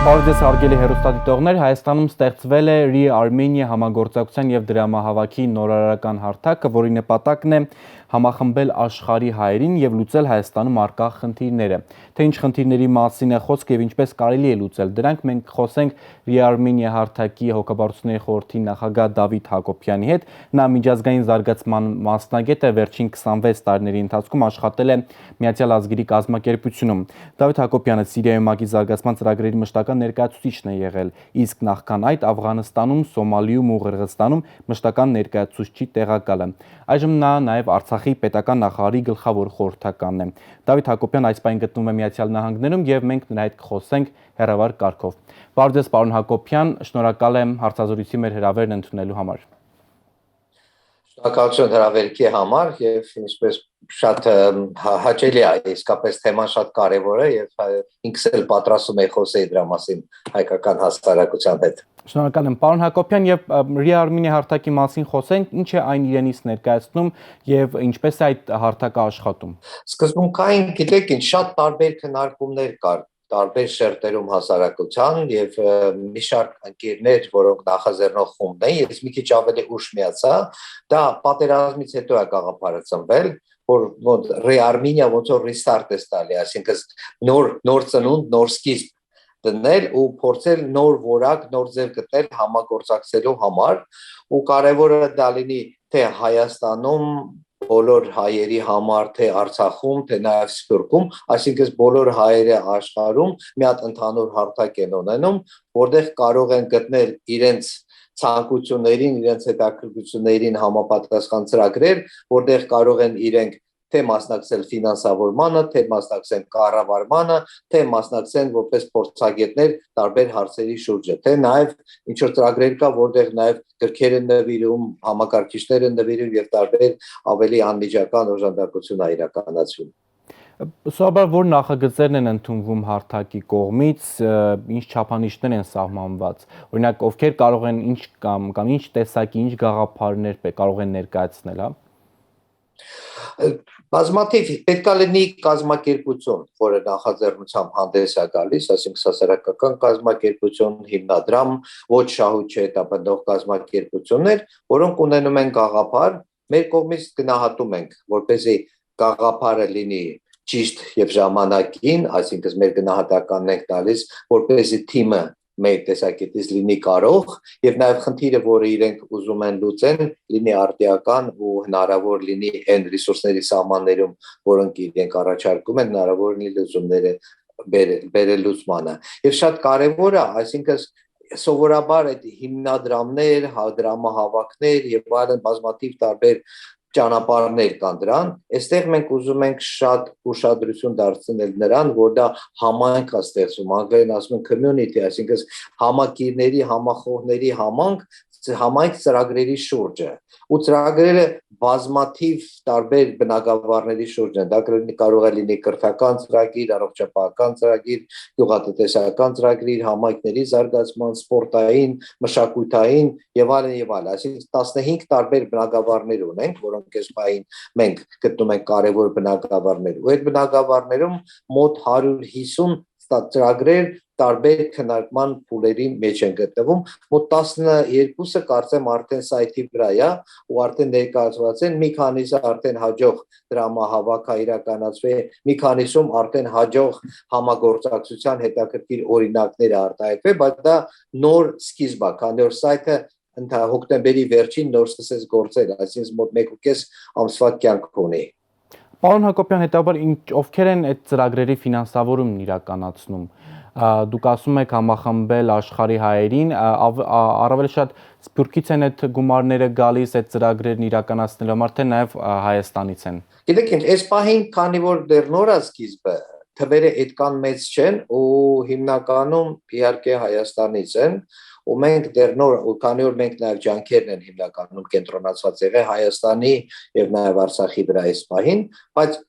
Բարև հարգելի հեռուստադիտողներ, Հայաստանում ստեղծվել է Re-Armenia համագործակցության և դրամահավաքի նորարարական հարթակը, որի նպատակն է համախմբել աշխարհի հայերին և լուծել Հայաստանում առկա խնդիրները։ Թե ինչ խնդիրների մասին է խոսքը և ինչպես կարելի է լուծել դրանք, մենք խոսենք Re-Armenia հարթակի հոգաբարձությունների խորհրդի նախագահ Դավիթ Հակոբյանի հետ։ Նա միջազգային զարգացման մասնագետ է, վերջին 26 տարիների ընթացքում աշխատել է Միացյալ Ազգերի կազմակերպությունում։ Դավիթ Հակոբյանը Սիրիայում ՄԱԿ-ի զարգացման ծրագրերի մշտական ներկայացուցիչն է եղել, իսկ նախքան այդ Աֆղանստանում, Սոմալիում ու Ղրղստանում մշտական ներկայացուցչի տեղակալը։ Այժմ նա նաև Արցախի պետական նախարարի գլխավոր խորհրդականն է։ Դավիթ Հակոբյանն այս պահին գտնվում է Միացյալ Նահանգներում և մենք նրա հետ կխոսենք հեռավար կարգով։ Բարև ձեզ, պարոն Հակոբյան, շնորհակալ եմ հարցազրույցի մեր հրավերն ընդունելու համար։ Շնորհակալություն հրավերքի համար եւ ինչպես շատ հաճելի է, իսկապես թեման շատ կարեւոր է եւ ինքս էլ պատրաստում եմ խոսել դրա մասին հայկական հասարակության հետ։ Շնորհակալ եմ, պարոն Հակոբյան, եւ Re-Armenia հարթակի մասին խոսենք, ինչ է այն իրենից ներկայացնում եւ ինչպես է այդ հարթակը աշխատում։ Սկզբունքային, գիտեք, ինչ շատ տարբեր քննարկումներ կար տարբեր շերտերում հասարակության եւ մի շարք ընկերներ, որոնք նախաձեռնող խումբն են, ես մի քիչ ավելի ուշ միացա, դա պատերազմից հետո է գաղափարը ծնվել, որ Re-Armenia ոնց որ restart է տալի, այսինքն նոր ծնունդ, նոր սկիզբ դնել ու փորձել նոր որակ, նոր ձև գտնել համագործակցելու համար ու կարևորը դա լինի թե Հայաստանում բոլոր հայերի համար, թե Արցախում, թե նաև Սփյուռքում, այսինքն բոլոր հայերը աշխարհում մի հատ ընդհանուր հարթակ են ունենում, որտեղ կարող են գտնել իրենց ցանկություններին, իրենց հետաքրքրություններին համապատասխան ծրագրեր, որտեղ կարող են իրենք թե մասնակցել ֆինանսավորմանը, թե մասնակցեն կառավարմանը, թե մասնակցեն որպես փորձագետներ տարբեր հարցերի շուրջը, թե նաև ինչ որ ծրագրեր կա, որտեղ նաև գրքեր են նվիրում, համակարգիչներ են նվիրում եւ տարբեր ավելի անմիջական օժանդակություն է իրականացվում։ Սովորաբար որ նախագծերն են ընդունվում հարթակի կողմից, ինչ չափանիշներ են սահմանված, օրինակ ովքեր կարող են ինչ կամ ինչ տեսակի, ինչ գաղափարներ կարող են ներկայացնել, հա։ Բազմաթիվ պետք է լինի կազմակերպություն, որը նախաձեռնությամբ հանդես է գալիս, այսինքն հասարակական կազմակերպություն, հիմնադրամ, ոչ շահույթ չհետապնդող կազմակերպություններ, որոնք ունենում են գաղափար, մեր կողմից գնահատում ենք, որպեսզի գաղափարը լինի ճիշտ եւ ժամանակին, այսինքն մեր գնահատականն ենք տալիս, որպեսզի թիմը մեր տեսակետից լինի կարող եւ նաեւ խնդիրը, որը իրենք ուզում են լուծեն, լինի արդիական ու հնարավոր լինի այն ռեսուրսների սահմաններում, որոնք իրենք առաջարկում են, հնարավոր լինի լուծումները բերել լուծմանը։ Եվ շատ կարեւոր է, այսինքն սովորաբար այդ հիմնադրամներ, դրամահավաքներ եւ այլն բազմաթիվ տարբեր ճանապարհներ կան դրան, այստեղ մենք ուզում ենք շատ ուշադրություն դարձնել նրան, որ դա համայնք է ստեղծում, անգլերեն ասում են community, այսինքն համակիրների, համախոհների համայնք ծրագրերի շուրջը, ու ծրագրերը բազմաթիվ տարբեր բնագավառների շուրջ են, դա կարող է լինի կրթական ծրագիր, առողջապահական ծրագիր, գյուղատնտեսական ծրագիր, համայնքների զարգացման, սպորտային, մշակութային եւ այլն եւ այլն, այսինքն 15 տարբեր բնագավառներ ունենք, որոնք այս պահին մենք գտնում ենք կարևոր բնագավառներ, ու այդ բնագավառներում մոտ 150 ծրագրեր տարբեր քննարկման փուլերի մեջ են գտնվում, մոտ 12-ը կարծեմ արդեն սայթի վրա է ու արդեն ներկայացված են, մի քանիսը արդեն հաջող դրամահավաք է իրականացվել, մի քանիսում արդեն հաջող համագործակցության հետաքրքիր օրինակներ է արտահայտվել, բայց դա նոր սկիզբ է, քանի որ սայթը հոկտեմբերի վերջին նոր սկսեց գործել, այսինքն մոտ 1.5 ամսվա կյանք ունի։ Պարոն Հակոբյան, հետաբար ովքեր են այդ ծրագրերի ֆինանսավորումն իրականացնում։ Դուք ասում եք համախմբել աշխարհի հայերին, առավել շատ Սփյուռքից են այդ գումարները գալիս, այդ ծրագրերն իրականացնելու համար, թե նաև Հայաստանից են։ Գիտեք ինչ, այս պահին, քանի որ դեռ նոր է սկիզբը, թվերը այդքան մեծ չեն ու հիմնականում իհարկե Հայաստանից են, ու մենք դեռ նոր, ու քանի որ մենք նաև ջանքերն են հիմնականում կենտրոնացված եղել Հայաստանի եւ նաև Արցախի վրա այս պահին, բայց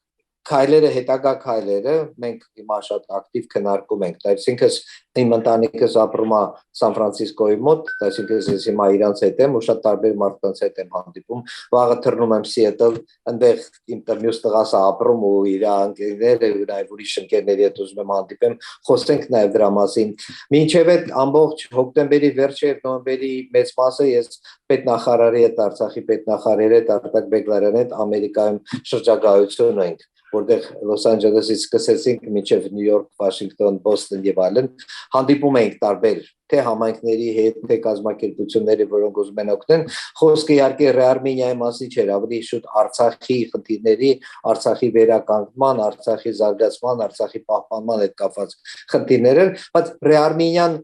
քայլերը հետագա քայլերը մենք հիմա շատ ակտիվ քննարկում ենք, այսինքն իմ ընտանիքս ապրում է Սան Ֆրանցիսկոյի մոտ, այսինքն ես հիմա իրանց հետ եմ ու շատ տարբեր մարդկանց հետ եմ հանդիպում, վաղը թռնում եմ Սիետլ, այնտեղ իմ մյուս տղաս ապրում ու իր ընկերները ու նաև ուրիշ ընկերների հետ ուզում եմ հանդիպեմ, խոսենք նաև դրա մասին։ Մինչև այդ ամբողջ հոկտեմբերի վերջը եւ նոյեմբերի մեծ մասը ես պետնախարարի հետ Արցախի պետնախարարի հետ Արտակ Բեգլարյանի հետ Ամերիկայում շրջագայություն ենք, որտեղ Լոս Անջելեսից սկսեցինք մինչև Նյու Յորք, Վաշինգտոն, Բոստոն եւ այլն, հանդիպում ենք տարբեր թե համայնքների հետ, թե կազմակերպությունների, որոնք ուզում են օգնել, խոսքը իհարկե Ռեարմենիայի մասին չէր, ավելի շուտ Արցախի խնդիրների, Արցախի վերականգնման, Արցախի զարգացման, Արցախի պահպանման հետ կապված խնդիրներ են, բայց Ռեարմենիան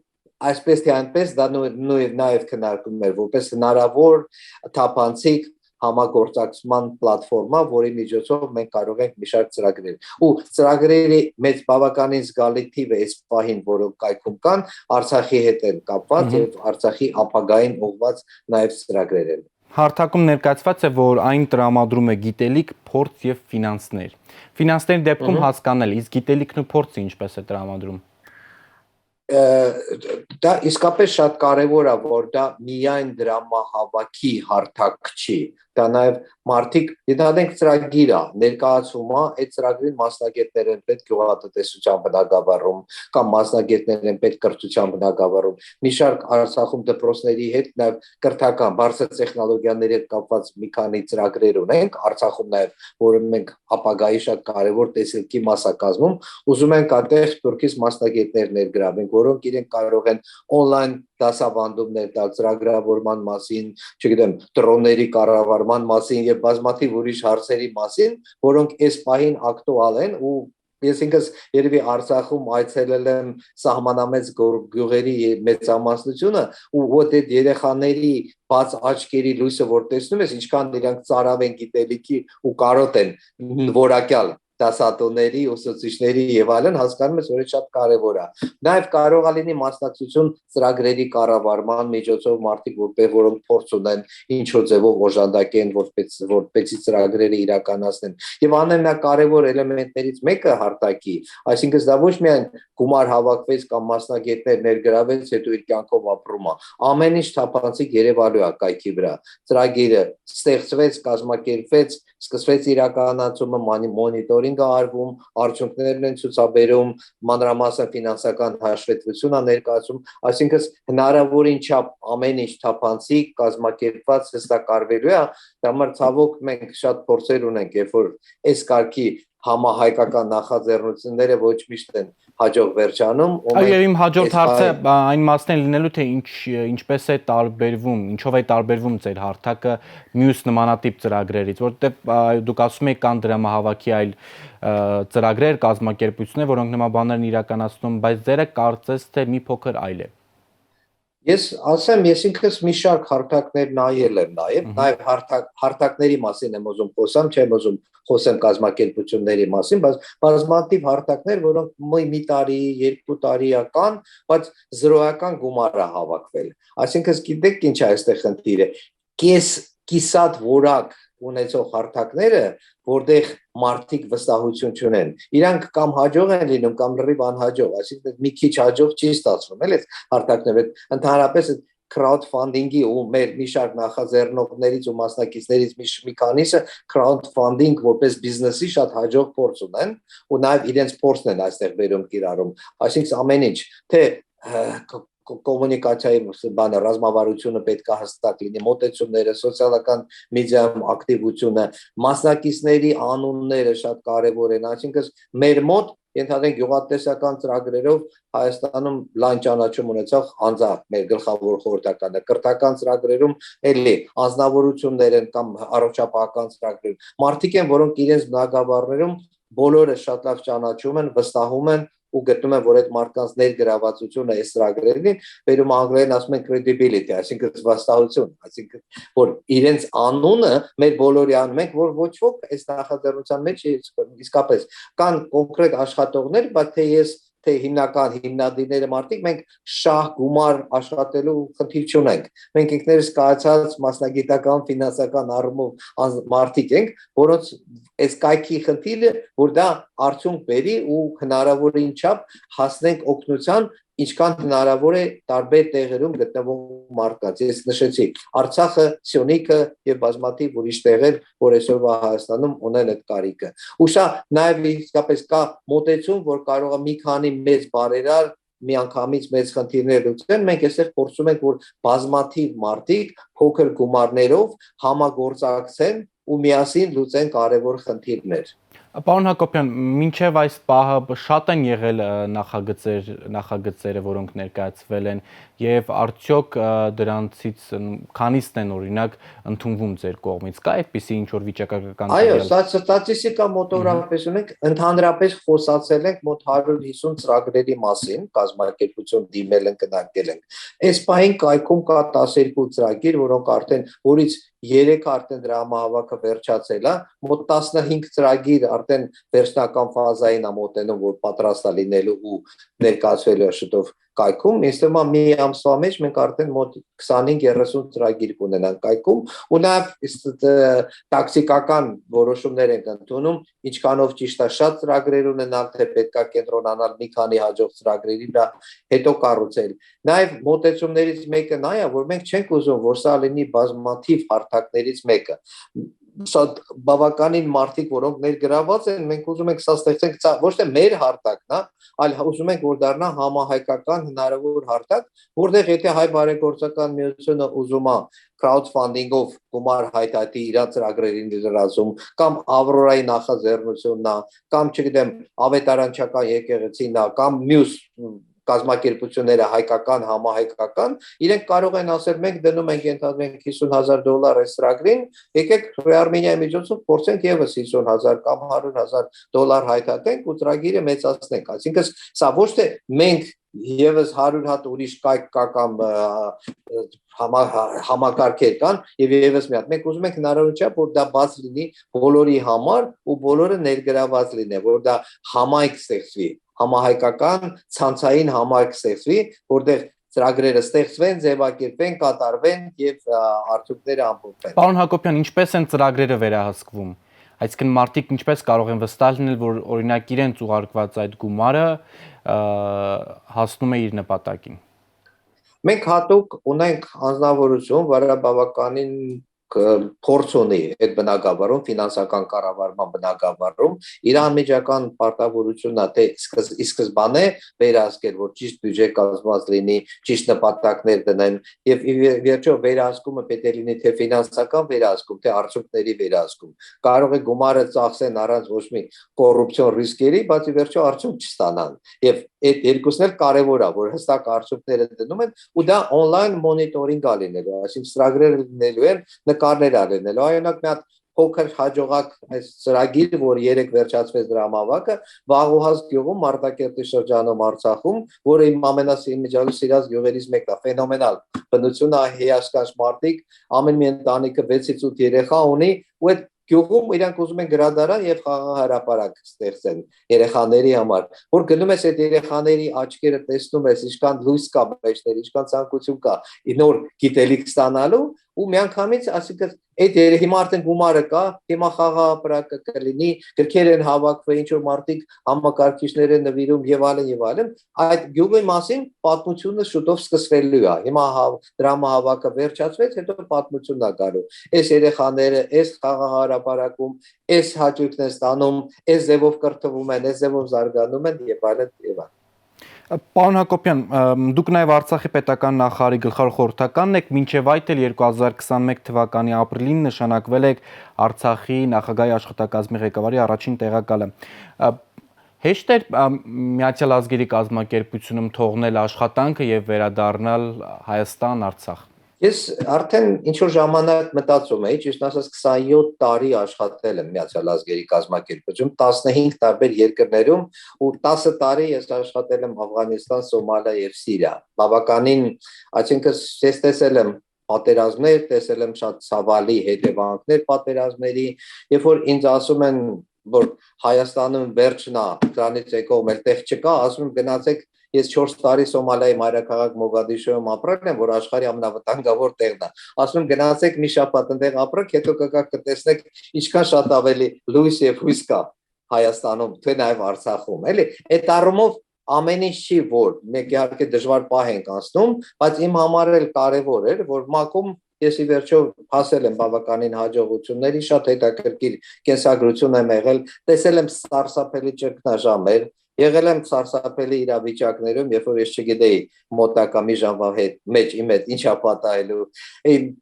այսպես թե այնպես դա նաև քննարկում էր որպես հնարավոր թափանցիկ համագործակցման պլատֆորմա, որի միջոցով մենք կարող ենք մի շարք ծրագրեր։ Ու ծրագրերի մեծ բավականին զգալի թիվը այս պահին, որոնք կայքում կան, Արցախի հետ են կապված եւ Արցախի ապագային ուղղված նաև ծրագրեր են։ Հարթակում ներկայացված է, որ այն տրամադրում է գիտելիք, փորձ եւ ֆինանսներ։ Ֆինանսների դեպքում հասկանալ, իսկ գիտելիքն ու փորձը ինչպես է տրամադրում։ Դա իսկապես շատ կարևոր է, որ դա միայն դրամահավաքի հարթակ չի, դա նաև մարդիկ դիտենք ծրագիր է, ներկայացում է, այդ ծրագրին մասնագետներ են պետք գյուղատնտեսության բնագավառում կամ մասնագետներ են պետք կրթության բնագավառում։ Մի շարք Արցախում դպրոցների հետ նաև կրթական բարձր տեխնոլոգիաների հետ կապված մի քանի ծրագրեր ունենք, Արցախում նաև, որը մենք ապագայի շատ կարևոր տեսիլքի մաս է կազմում, ուզում ենք այդտեղ Թուրքից մասնագետներ ներգրավենք, որոնք իրենք կարող են on-line դասավանդումներ տալ ծրագրավորման մասին, չգիտեմ, դրոնների կառավարման մասին եւ բազմաթիվ ուրիշ հարցերի մասին, որոնք այս պահին ակտուալ են ու ես ինքս երևի Արցախում այցելել եմ սահմանամեծ գյուղերի մեծամասնությունը ու ոդ այդ երեխաների բաց աչքերի լույսը որ տեսնում ես, ինչքան իրանք ծարավ են գիտելիքի ու կարոտ են որակյալ դասատուների, ուսուցիչների եւ այլն, հասկանում ես, որ շատ կարեւոր է։ Նաեւ կարող է լինի մասնակցություն ծրագրերի կառավարման միջոցով մարդիկ, որոնք փորձ ունեն ինչ-որ ձևով օժանդակեն, որպեսզի ծրագրերը իրականացնեն։ Եվ ամենակարևոր էլեմենտներից մեկը հարթակի, այսինքն դա ոչ միայն գումար հավաքվեց կամ մասնագետներ ներգրավեց, հետո իր կյանքով ապրում է։ Ամեն ինչ թափանցիկ երևալու է կայքի վրա։ Ծրագիրը ստեղծվեց, կազմակերպվեց, սկսվեց իրականացումը, մոնիտորինգ է արվում, արդյունքներն են ցուցաբերում, մանրամասն ֆինանսական հաշվետվություն է ներկայացում, այսինքն հնարավորին չափ ամեն ինչ թափանցիկ, կազմակերպված հստակարվելու է, դա համար ցավոք մենք շատ փորձեր ունենք, երբ որ այս կարգի համահայկական նախաձեռնությունները ոչ միշտ են հաջող վերջանում։ Այո, իմ հաջորդ հարցը այն մասն է լինելու, թե ինչպես է տարբերվում, ինչով է տարբերվում ձեր հարթակը մյուս նմանատիպ ծրագրերից, որովհետև դուք ասում եք կան դրամահավաքի այլ ծրագրեր, կազմակերպություններ, որոնք նման բաներ են իրականացնում, բայց ձերը կարծես թե մի փոքր այլ է։ Ես ասեմ, ես ինքս մի շարք հարթակներ նայել եմ նաև հարթակների մասին եմ ուզում խոսամ, չեմ ուզում խոսեմ կազմակերպությունների մասին, բայց բազմաթիվ հարթակներ, որոնք մի տարի, երկու տարի կան, բայց զրոյական գումար է հավաքվել։ Այսինքն գիտեք ինչ է այստեղ խնդիրը։ Կիսատ որակ ունեցող հարթակները, որտեղ մարդիկ վստահություն չունեն։ Իրանք կամ հաջող են լինում, կամ լրիվ անհաջող, այսինքն մի քիչ հաջող չի ստացվում, էլ այդ հարթակները ընդհանրապես crowdfunding-ի ու մեր մի շարք նախաձեռնողներից ու մասնակիցներից մի քանիսը crowdfunding որպես բիզնեսի շատ հաջող փորձ ունեն ու նաև իրենց փորձն են այստեղ վերում կիրառում։ Այսինքն ամեն ինչ, թե կոմունիկացիայի բանը ռազմավարությունը պետք է հստակ լինի, մոտեցումները, սոցիալական մեդիայում ակտիվությունը, մասնակիցների անունները շատ կարևոր են, այսինքն մեր մոտ ենթադրենք գյուղատնտեսական ծրագրերով Հայաստանում լայն ճանաչում ունեցող անձամբ մեր գլխավոր խորհրդականը, կրթական ծրագրերում էլի անձնավորություններ են կամ առողջապահական ծրագրեր, մարդիկ են, որոնք իրենց բնակավարներում բոլորը շատ լավ ճանաչում են, վստահում են ու գտնում են, որ այդ մարդկանց ներգրավվածությունը այս ծրագրերին վերում անգլերեն ասում են credibility, այսինքն վստահություն, այսինքն որ իրենց անունը մեր բոլորի անունն ենք, որ ոչ ոք այս նախաձեռնության մեջ իսկապես կան կոնկրետ աշխատողներ, բայց թե թե հիմնական հիմնադիրները մարդիկ մենք շահ գումար աշխատելու խնդիր չունենք։ Մենք ինքներս կայացած մասնագիտական ֆինանսական առումով մարդիկ ենք, որոնց այս կայքի խնդիրը որ դա արդյունք բերի ու հնարավորին չափ հասնենք օգնության ինչքան հնարավոր է տարբեր տեղերում գտնվող մարդկանց։ Ես նշեցի Արցախը, Սյունիքը եւ բազմաթիվ ուրիշ տեղեր, որ այսօրվա Հայաստանում ունեն այդ կարիքը։ Ու սա նաեւ իսկապես կա մոտեցում, որ կարող է մի քանի մեծ բարերար միանգամից մեծ խնդիրներ լուծեն, մենք այստեղ փորձում ենք որ բազմաթիվ մարդիկ փոքր գումարներով համագործակցեն ու միասին լուծեն կարևոր խնդիրներ։ Պարոն Հակոբյան, մինչև այս պահը շատ են եղել նախագծերը, որոնք ներկայացվել են, եւ արդյոք դրանցից քանիսն են օրինակ ընդունվում ձեր կողմից։ Կա այդպիսի ինչ որ վիճակագրական Այո, սա ստատիստիկա մոտավորապես ունենք, ընդհանրապես խոսացել ենք մոտ 150 ծրագրերի մասին, կազմակերպություն դիմել են, գնահատել ենք։ Այս պահին կայքում կա 12 ծրագիր, որոնք արդեն որից 3 արդեն դրամահավաքը վերջացել է, մոտ 15 ծրագիր արդեն վերջնական ֆազային է մոտենում, որ պատրաստ է լինելու ու ներկայացվելու է շուտով կայքում, ինձ թվում է մի ամսվա մեջ մենք արդեն մոտ 25-30 ծրագիր կունենանք կայքում ու նաև տակտիկական որոշումներ ենք ընդունում, ինչքանով ճիշտ է շատ ծրագրեր ունենալ, թե պետք է կենտրոնանալ մի քանի հաջող ծրագրերի վրա, հետո կառուցել։ Նաև մոտեցումներից մեկը նա է, որ մենք չենք ուզում, որ սա լինի բազմաթիվ հարթակներից մեկը։ Սա բավականին մարդիկ, որոնք ներգրաված են, մենք ուզում ենք սա ստեղծենք ոչ թե մեր հարթակն է, այլ ուզում ենք որ դառնա համահայկական հնարավոր հարթակ, որտեղ եթե հայ բարեգործական միությունը ուզում է crowdfunding-ով գումար հայտարարի իր ծրագրերին դրազում, կամ Ավրորայի նախաձեռնությունն է, կամ չգիտեմ, ավետարանչական եկեղեցին է, կամ մյուս կազմակերպությունները հայկական, համահայկական, իրենք կարող են ասել մենք դնում ենք ենթադրենք $50,000 այս ծրագրին, եկեք Armenia-ի միջոցով փորձենք եւս $50,000 կամ $100,000 հայտարարենք ու ծրագիրը մեծացնենք։ Այսինքն սա ոչ թե մենք եւս 100 հատ ուրիշ կայք կա կամ համակարգեր կան եւ եւս մի հատ մենք ուզում ենք հնարավորություն որ դա բաց լինի բոլորի համար ու բոլորը ներգրաված լինեն, որ դա համայնք ստեղծվի, համահայկական ցանցային համայնք ստեղծվի, որտեղ ծրագրերը ստեղծվեն, ձևակերպվեն, կատարվեն եւ արդյունքները ամփոփվեն։ Պարոն Հակոբյան, ինչպես են ծրագրերը վերահսկվում։ Այսինքն մարդիկ ինչպես կարող են վստահ լինել, որ օրինակ իրենց ուղարկված այդ գումարը հասնում է իր նպատակին։ Մենք հատուկ ունենք անձնավորություն, որը բավականին փորձ ունի այդ բնակավարում, ֆինանսական կառավարման բնակավարում, իր անմիջական պարտավորությունն է թե սկզբանե վերահսկել, որ ճիշտ բյուջե կազմված լինի, ճիշտ նպատակներ դնեն եւ վերջո վերահսկումը պետք է լինի թե ֆինանսական վերահսկում, թե արդյունքների վերահսկում։ Կարող է գումարը ծախսեն առանց ոչ մի կոռուպցիոն ռիսկերի, բայց վերջո արդյունք չստանան։ Եվ այդ երկուսն էլ կարևոր է, որ հստակ արդյունքները դնում են ու դա on-line monitoring-ա լինելու, այսինքն ծրագրերը լինելու են նկարներ արնելու, այոնակ մի հատ փոքր հաջողակ այս ծրագիր, որ 3 վերջացվեց դրամավակը, Վաղուհաս գյուղում, Մարտակերտի շրջանում Արցախում, որը իմ ամենասիրած գյուղերից մեկն է, ֆենոմենալ բնություն է, հիասքանչ մարդիկ, ամեն մի ընտանիքը 6-ից 8 երեխա ունի ու այդ գյուղում իրանք ուզում են գրադարան եւ խաղահարապարակ ստեղծեն երեխաների համար, որ գնում ես այդ երեխաների աչքերը տեսնում ես, ինչքան լույս կա մեջներ, ինչքան ցանկություն կա նոր գիտելիք ստանալու ու միանգամից, ասիկա այդ հիմա արդեն գումարը կա, հիմա խաղահարապարակը կլինի, գրքեր են հավաքվել, ինչ որ մարդիկ համակարգիչներ են նվիրում եւ այլն, այդ գյուղի մասին պատմությունը շուտով սկսվելու է։ Հիմա դրամահավաքը վերջացվեց, հետո պատմությունն է գալու։ Այս երեխաները, այս խաղահարապարակում, այս հաճույքն են ստանում, այս ձևով կրթվում են, այս ձևով զարգանում են եւ այլն եւ այլն։ Պարոն Հակոբյան, դուք նաև Արցախի պետական նախարարի գլխավոր խորհրդականն եք, մինչև այդ էլ 2021 թվականի ապրիլին նշանակվել եք Արցախի նախագահի աշխատակազմի ղեկավարի առաջին տեղակալը։ Հեշտ էր Միացյալ Ազգերի կազմակերպությունում թողնել աշխատանքը եւ վերադառնալ Հայաստան, Արցախ։ Ես արդեն ինչ-որ ժամանակ մտածում էի, ճիշտ ասած 27 տարի աշխատել եմ Միացյալ Ազգերի կազմակերպությունում, 15 տարբեր երկրներում ու 10 տարի ես աշխատել եմ Աֆղանստան, Սոմալիա եւ Սիրիա։ Բավականին, այսինքն ես տեսել եմ պատերազմներ, տեսել եմ շատ ցավալի հետևանքներ պատերազմների, երբ որ ինձ ասում են որ Հայաստանում վերջն է, դրանից եկող մեր տեղ չկա, ասում եմ գնացեք ես 4 տարի Սոմալիայի մայրաքաղաք Մոգադիշոյում ապրել եմ, որ աշխարհի ամենավտանգավոր տեղն է։ Ասում եմ գնացեք մի շաբաթ այնտեղ ապրեք, հետո կգաք կտեսնեք ինչքան շատ ավելի լույս եւ հույս կա Հայաստանում, թե նաեւ Արցախում, էլի։ Այդ առումով ամեն ինչ չի որ մեկ իհարկե դժվար պահ ենք անցնում, բայց իմ համար էլ կարևոր էր, որ ՄԱԿ-ում ես ի վերջո հասել եմ բավականին հաջողությունների, շատ հետաքրքիր կենսագրություն եմ եղել, տեսել եմ սարսափելի ճգնաժամեր, եղել եմ սարսափելի իրավիճակներում, երբ որ ես չգիտեի մոտակա մի ժամվա մեջ իմ հետ ինչա պատահելու,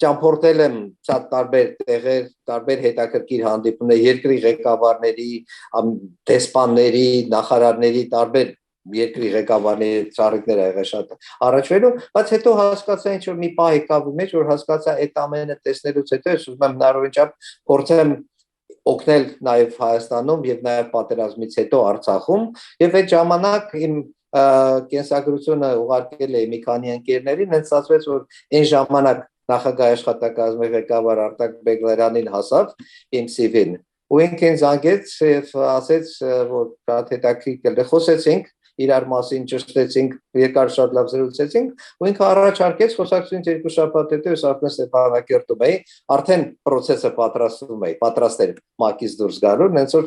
ճամփորդել եմ շատ տարբեր տեղեր, տարբեր հետաքրքիր հանդիպումներ, երկրի ղեկավարների, դեսպանների, նախարարների, տարբեր երկրի ղեկավարների ծառիկներ ա եղել շատ առաջվելու, բայց հետո հասկացա ինչ որ մի պահ եկավ մեջ, որ հասկացա այդ ամենը տեսնելուց հետո ես ուզում եմ հնարավորինչ փորձեմ օգնել նաև Հայաստանում եւ նաև պատերազմից հետո Արցախում եւ այդ ժամանակ իմ կենսագրությունը ուղարկել էի մի քանի ընկերներին, հենց ասվեց որ այն ժամանակ նախագահ աշխատակազմի ղեկավար Արտակ Բեգլայանին հասավ իմ CV-ն ու ինքն զանգեց եւ ասեց որ շատ հետաքրքիր կլինի խոսեցինք իրար մասին ճշտեցինք, երկար շատ լավ զրուցեցինք, ու ինքը առաջարկեց խոսակցությունից 2 շաբաթ հետո ես արդեն Ստեփանակերտում էի, արդեն process-ը պատրաստ էր ՄԱԿ-ից դուրս գալու, հենց որ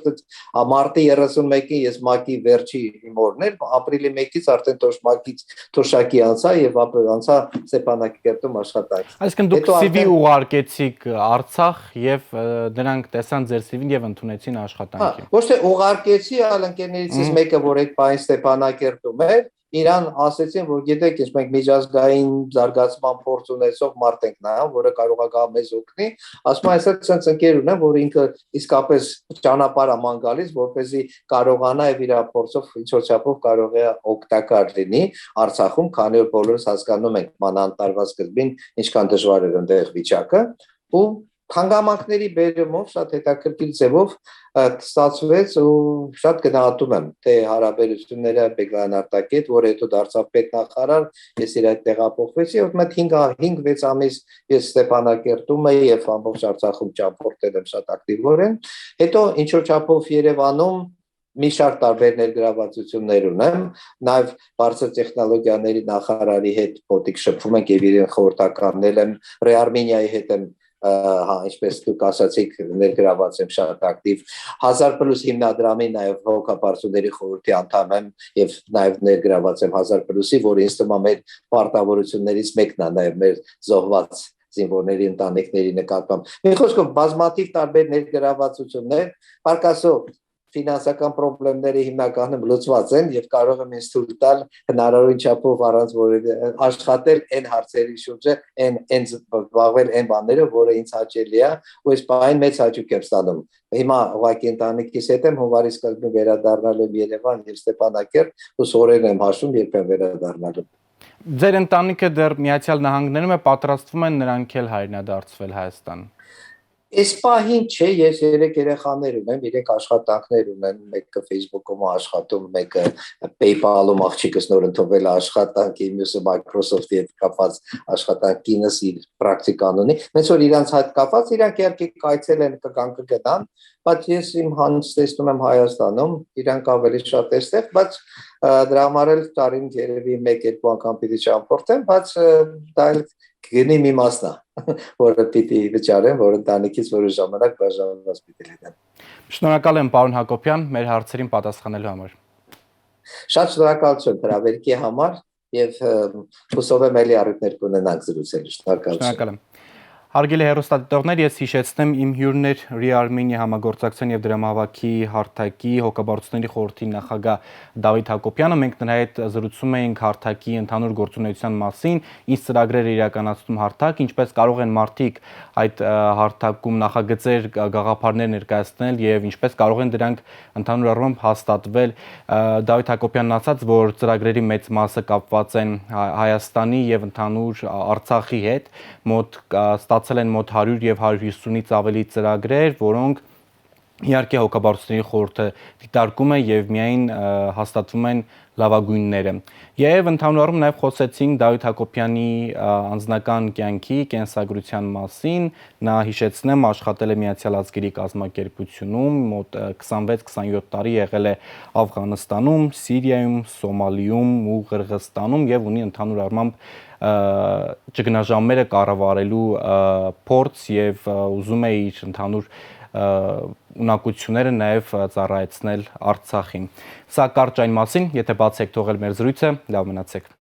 մարտի 31-ին ես ՄԱԿ-ի վերջի իմ օրն էր, ապրիլի 1-ից արդեն ՄԱԿ-ից թոշակի անցա եւ անցա Ստեփանակերտում աշխատանք։ Այսինքն դուք CV ուղարկեցիք Արցախ եւ դրանք տեսան ձեր CV-ն եւ ընդունեցին աշխատանքի։ Ոչ թե ուղարկեցի, այլ ընկերներիցս մեկը, որ այդ պահին Ստեփանակերտում էր, իրան ասեցին, որ գիտեք, ես մենք միջազգային զարգացման փորձ ունեցող մարդ ենք նայում, որը կարող է գա մեզ օգնի, ասում այսօր ցենց ընկեր ունեմ, որ ինքը իսկապես ճանապարհ է ման գալիս, որպեսզի կարողանա եւ իր փորձով ինչ-որ չափով կարող է օգտակար լինի Արցախում, քանի որ բոլորս հասկանում ենք մանան տարվա սկզբին ինչքան դժվար էր այնտեղ վիճակը, ու հանգամանքների բերումով շատ հետաքրքիր ձևով ստացվեց ու շատ գնահատում եմ թե հարաբերությունները Բեգլայան Արտակի հետ, որ հետո դարձավ պետնախարար, ես իր հետ տեղափոխվեցի, ու մոտ 5-6 ամիս ես Ստեփանակերտում էի եւ ամբողջ Արցախում ճամփորդել եմ շատ ակտիվորեն, հետո ինչ որ չափով Երևանում մի շարք տարբեր ներգրավվածություններ ունեմ, նաև բարձր տեխնոլոգիաների նախարարի հետ փոթիկ շփվում ենք եւ իրեն խորհրդականել եմ, Ռեարմենիայի հետ եմ ինչպես դուք ասացիք ներգրաված եմ շատ ակտիվ 1000+ հիմնադրամի նաև հոգապարծուների խորհրդի անդամ եմ եւ նաև ներգրաված եմ 1000+-ի, որը ինձ թվում է մեր պարտավորություններից մեկն է նաև մեր զոհված զինվորների ընտանիքների նկատմամբ։ Մի խոսքով բազմաթիվ տարբեր ներգրավվածություններ, պարկասո ֆինանսական խնդիրները հիմնականում լուծված են եւ կարող եմ ինձ թույլ տալ հնարավորին չափով առանց որևէ աշխատել այն հարցերի շուրջ, այն զբաղվել այն բաներով, որը ինձ հաճելի է, ու այս բանին մեծ հաճույք եմ ստանում։ Հիմա ուղղակի ընտանիքիս հետ եմ հունվարի սկզբին վերադառնալ եմ Երևան եւ Ստեփանակերտ, ու սորերն եմ հաշվում, երբ եմ վերադառնալու։ Ձեր ընտանիքը դեռ Միացյալ Նահանգներում է, պատրաստվում են նրանք էլ հայրենադարձվել Հայաստան։ Այս պահին չէ, ես 3 երեխաներ ունեմ, իրենք աշխատանքներ ունեն, մեկը Facebook-ում աշխատում, մեկը PayPal-ում աղջիկս նոր ընդունվել է աշխատանքի, մյուսը Microsoft-ի հետ կապված աշխատանք, կինս իր պրակտիկան ունի։ Հենց որ իրանց հետ կապված, իրանք իհարկե կայցել են կգան կգնան, բայց ես իմ հանց տեսնում եմ Հայաստանում, իրանք ավելի շատ էստեղ, բայց դրա համար էլ տարին երևի 1-2 անգամ պիտի ճամփորդեմ, բայց դա գնի մի մասն է, որը պիտի վճարեմ, որ ընտանիքից որոշ ժամանակ բաժանված պիտի լինեմ։ Շնորհակալ եմ պարոն Հակոբյան, մեր հարցերին պատասխանելու համար։ Շատ շնորհակալություն հրավերքի համար եւ հուսով եմ էլի առիթներ կունենանք զրուցելու։ Շնորհակալ եմ։ Հարգելի հեռուստադիտողներ, ես հիշեցնեմ իմ հյուրն էր Re-Armenia համագործակցության եւ դրամահավաքի հարթակի հոգաբարձությունների խորհրդի նախագահ Դավիթ Հակոբյանը։ Մենք նրա հետ զրուցում էինք հարթակի ընդհանուր գործունեության մասին, ինչ ծրագրեր է իրականացնում հարթակ, ինչպես կարող են մարդիկ այդ հարթակում նախագծեր, գաղափարներ ներկայացնել եւ ինչպես կարող են դրանք ընդհանուր առմամբ հաստատվել։ Դավիթ Հակոբյանն ասաց, որ ծրագրերի մեծ մասը կապված են Հայաստանի եւ ընդհանուր Արցախի հետ, ստացել են մոտ 100 եւ 150-ից ավելի ծրագրեր, որոնք Իհարկե հոգաբարձությունների խորհուրդը դիտարկում է եւ միայն հաստատվում են լավագույնները։ Եվ ընդհանուր առում նաեւ խոսեցինք Դավիթ Հակոբյանի անձնական կյանքի կենսագրության մասին։ Նա հիշեցնեմ աշխատել է Միացյալ Ազգերի կազմակերպությունում, մոտ 26-27 տարի եղել է Աֆղանստանում, Սիրիայում, Սոմալիում ու Qırğızstանում եւ ունի ընդհանուր առմամբ ճգնաժամերը կառավարելու փորձ եւ ուզում է իր ընդհանուր ունակությունները նաև ծառայեցնել Արցախին։ Սա կարճ այն մասին, եթե բաց եք թողել մեր զրույցը, լավ մնացեք։